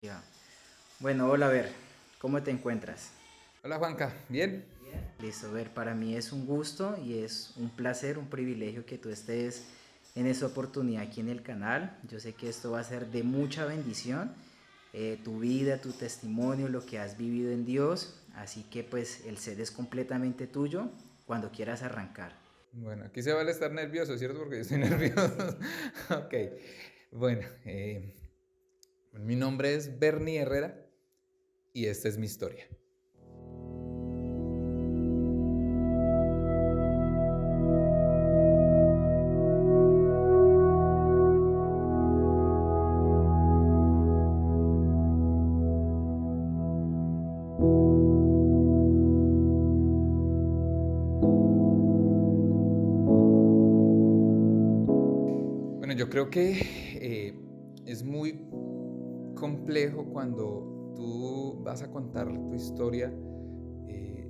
Ya. Bueno, hola, a ver, ¿cómo te encuentras? Hola Juanca, ¿bien? Listo, a ver, para mí es un gusto y es un placer, un privilegio que tú estés en esta oportunidad aquí en el canal. Yo sé que esto va a ser de mucha bendición, tu vida, tu testimonio, lo que has vivido en Dios, así que pues el set es completamente tuyo cuando quieras arrancar. Bueno, aquí se vale estar nervioso, ¿cierto? Porque yo estoy nervioso. Ok, bueno, mi nombre es Bernie Herrera y esta es mi historia. Bueno, yo creo que es muy complejo cuando tú vas a contar tu historia eh,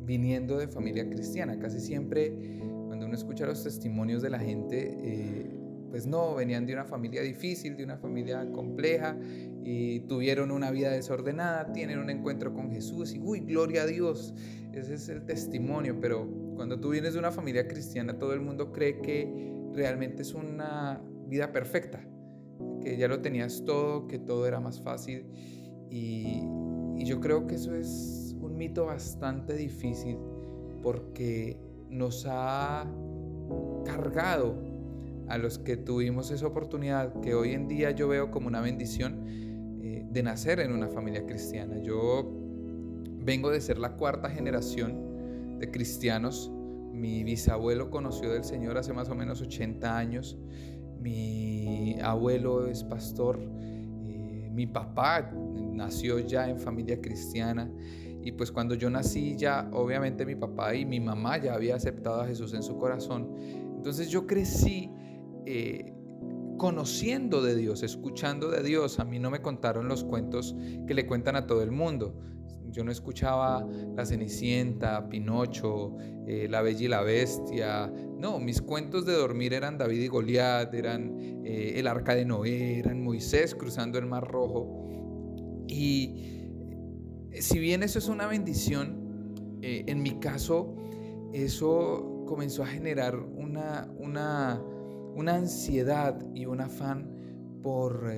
viniendo de familia cristiana. Casi siempre cuando uno escucha los testimonios de la gente, pues no, venían de una familia difícil, de una familia compleja, y tuvieron una vida desordenada, tienen un encuentro con Jesús y, uy, gloria a Dios, ese es el testimonio. Pero cuando tú vienes de una familia cristiana, todo el mundo cree que realmente es una vida perfecta, que ya lo tenías todo, que todo era más fácil. Y, y yo creo que eso es un mito bastante difícil porque nos ha cargado a los que tuvimos esa oportunidad, que hoy en día yo veo como una bendición, de nacer en una familia cristiana. Yo vengo de ser la cuarta generación de cristianos. Mi bisabuelo conoció del Señor hace más o menos 80 años. Mi abuelo es pastor. Mi papá nació ya en familia cristiana. Y pues cuando yo nací ya, obviamente mi papá y mi mamá ya había aceptado a Jesús en su corazón. Entonces yo crecí eh, conociendo de Dios, escuchando de Dios. A mí no me contaron los cuentos que le cuentan a todo el mundo. Yo no escuchaba La Cenicienta, Pinocho, La Bella y la Bestia. No, mis cuentos de dormir eran David y Goliat, eran el Arca de Noé, eran Moisés cruzando el Mar Rojo. Y si bien eso es una bendición, en mi caso eso comenzó a generar una ansiedad y un afán por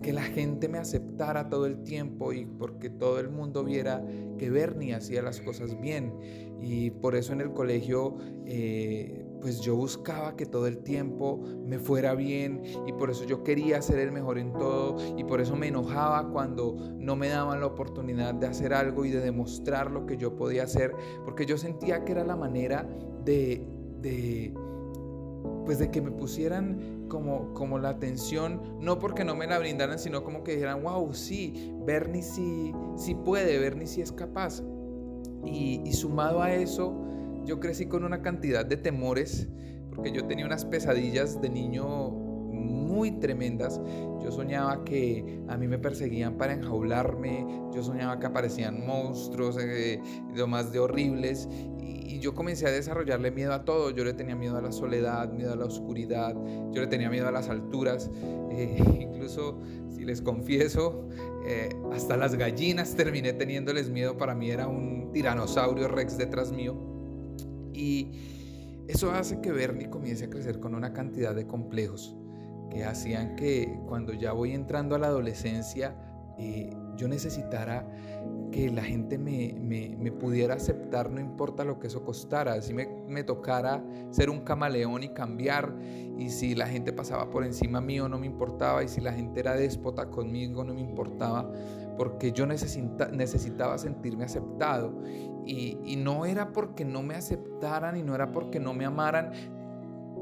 que la gente me aceptara todo el tiempo y porque todo el mundo viera que Bernie hacía las cosas bien. Y por eso en el colegio pues yo buscaba que todo el tiempo me fuera bien, y por eso yo quería ser el mejor en todo, y por eso me enojaba cuando no me daban la oportunidad de hacer algo y de demostrar lo que yo podía hacer, porque yo sentía que era la manera de pues de que me pusieran como la atención, no porque no me la brindaran, sino como que dijeran, wow, sí, Bernie sí puede, Bernie sí es capaz. Y sumado a eso, yo crecí con una cantidad de temores, porque yo tenía unas pesadillas de niño muy tremendas. Yo soñaba que a mí me perseguían para enjaularme, yo soñaba que aparecían monstruos, lo más de horribles, y yo comencé a desarrollarle miedo a todo. Yo le tenía miedo a la soledad, miedo a la oscuridad, yo le tenía miedo a las alturas, incluso si les confieso, hasta las gallinas terminé teniéndoles miedo. Para mí era un tiranosaurio rex detrás mío. Y eso hace que Bernie comience a crecer con una cantidad de complejos que hacían que cuando ya voy entrando a la adolescencia, yo necesitara que la gente me pudiera aceptar, no importa lo que eso costara. Así me tocara ser un camaleón y cambiar, y si la gente pasaba por encima mío no me importaba, y si la gente era déspota conmigo no me importaba, porque yo necesitaba sentirme aceptado. Y no era porque no me aceptaran y no era porque no me amaran.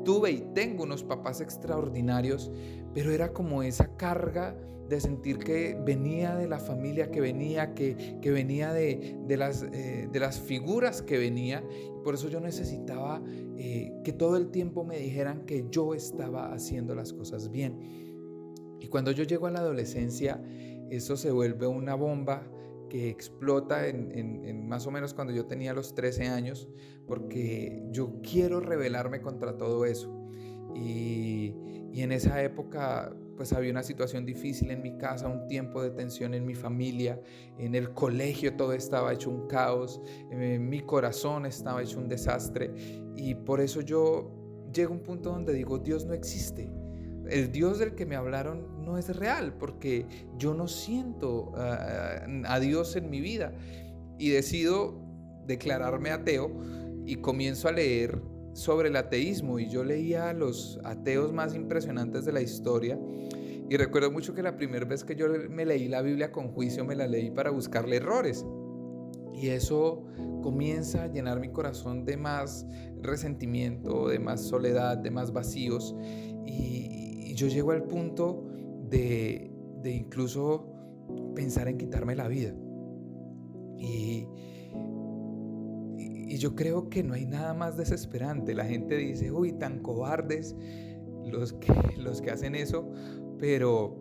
Tuve y tengo unos papás extraordinarios, pero era como esa carga de sentir que venía de la familia que venía, que venía de las figuras que venía, y por eso yo necesitaba que todo el tiempo me dijeran que yo estaba haciendo las cosas bien. Y cuando yo llego a la adolescencia, eso se vuelve una bomba que explota en más o menos cuando yo tenía los 13 años, porque yo quiero rebelarme contra todo eso. Y en esa época pues había una situación difícil en mi casa, un tiempo de tensión en mi familia, en el colegio todo estaba hecho un caos, mi corazón estaba hecho un desastre, y por eso yo llego a un punto donde digo, Dios no existe. El Dios del que me hablaron no es real, porque yo no siento a Dios en mi vida, y decido declararme ateo y comienzo a leer sobre el ateísmo, y yo leía a los ateos más impresionantes de la historia, y recuerdo mucho que la primera vez que yo me leí la Biblia con juicio me la leí para buscarle errores, y eso comienza a llenar mi corazón de más resentimiento, de más soledad, de más vacíos, y yo llego al punto de incluso pensar en quitarme la vida. Y, y yo creo que no hay nada más desesperante. La gente dice, uy, tan cobardes los que hacen eso, pero,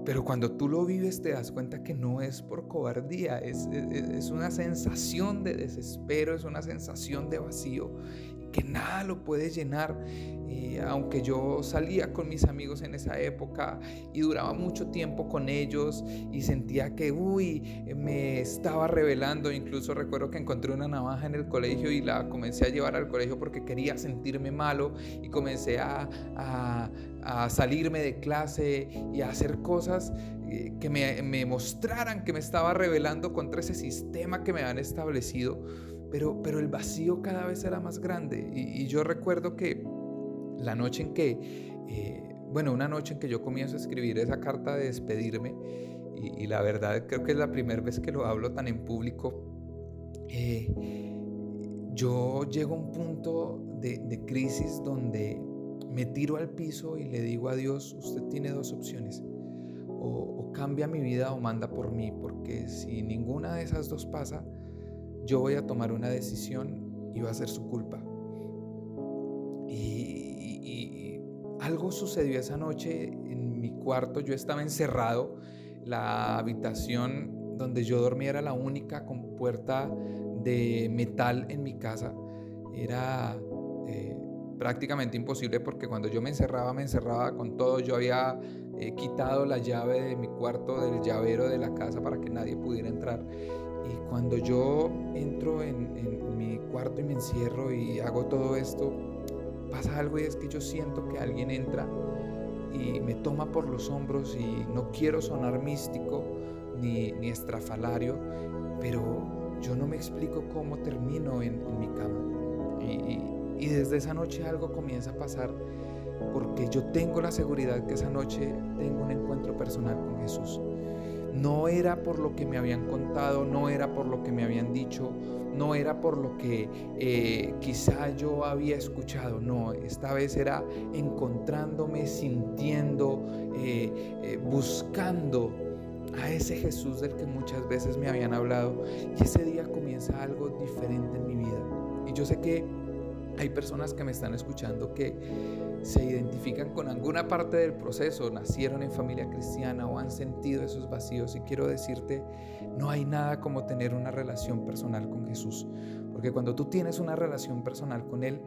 pero cuando tú lo vives te das cuenta que no es por cobardía, es una sensación de desespero, es una sensación de vacío que nada lo puede llenar. Y aunque yo salía con mis amigos en esa época y duraba mucho tiempo con ellos y sentía que me estaba rebelando, incluso recuerdo que encontré una navaja en el colegio y la comencé a llevar al colegio porque quería sentirme malo, y comencé a salirme de clase y a hacer cosas que me mostraran que me estaba rebelando contra ese sistema que me han establecido. Pero el vacío cada vez era más grande, y yo recuerdo que la noche en que, una noche en que yo comienzo a escribir esa carta de despedirme, y la verdad creo que es la primera vez que lo hablo tan en público, yo llego a un punto de crisis donde me tiro al piso y le digo a Dios, usted tiene dos opciones, o cambia mi vida o manda por mí, porque si ninguna de esas dos pasa, yo voy a tomar una decisión y va a ser su culpa. Y algo sucedió esa noche en mi cuarto. Yo estaba encerrado. La habitación donde yo dormía era la única con puerta de metal en mi casa. Era prácticamente imposible, porque cuando yo me encerraba con todo. Yo había quitado la llave de mi cuarto del llavero de la casa para que nadie pudiera entrar. Y cuando yo entro en mi cuarto y me encierro y hago todo esto, pasa algo, y es que yo siento que alguien entra y me toma por los hombros, y no quiero sonar místico ni estrafalario, pero yo no me explico cómo termino en mi cama. Y desde esa noche algo comienza a pasar, porque yo tengo la seguridad que esa noche tengo un encuentro personal con Jesús. No era por lo que me habían contado, no era por lo que me habían dicho, no era por lo que quizá yo había escuchado. No, esta vez era encontrándome, sintiendo, buscando a ese Jesús del que muchas veces me habían hablado. Y ese día comienza algo diferente en mi vida. Y yo sé que hay personas que me están escuchando que se identifican con alguna parte del proceso, nacieron en familia cristiana o han sentido esos vacíos, y quiero decirte, no hay nada como tener una relación personal con Jesús, porque cuando tú tienes una relación personal con Él,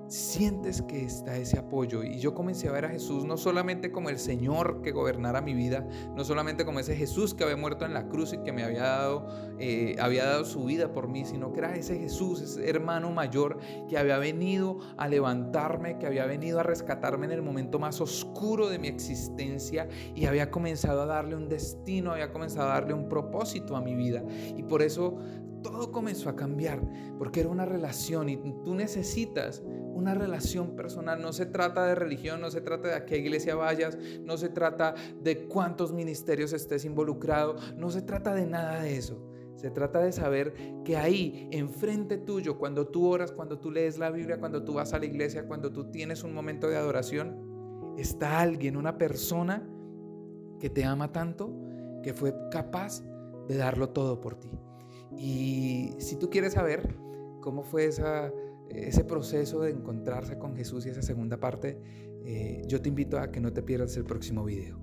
sientes que está ese apoyo. Y yo comencé a ver a Jesús no solamente como el Señor que gobernara mi vida, no solamente como ese Jesús que había muerto en la cruz y que me había dado su vida por mí, sino que era ese Jesús, ese hermano mayor que había venido a levantarme, que había venido a rescatarme en el momento más oscuro de mi existencia, y había comenzado a darle un destino, había comenzado a darle un propósito a mi vida. Y por eso todo comenzó a cambiar, porque era una relación, y tú necesitas una relación personal. No se trata de religión, no se trata de a qué iglesia vayas, no se trata de cuántos ministerios estés involucrado, no se trata de nada de eso. Se trata de saber que ahí, enfrente tuyo, cuando tú oras, cuando tú lees la Biblia, cuando tú vas a la iglesia, cuando tú tienes un momento de adoración, está alguien, una persona que te ama tanto, que fue capaz de darlo todo por ti. Y si tú quieres saber cómo fue ese proceso de encontrarse con Jesús y esa segunda parte, yo te invito a que no te pierdas el próximo video.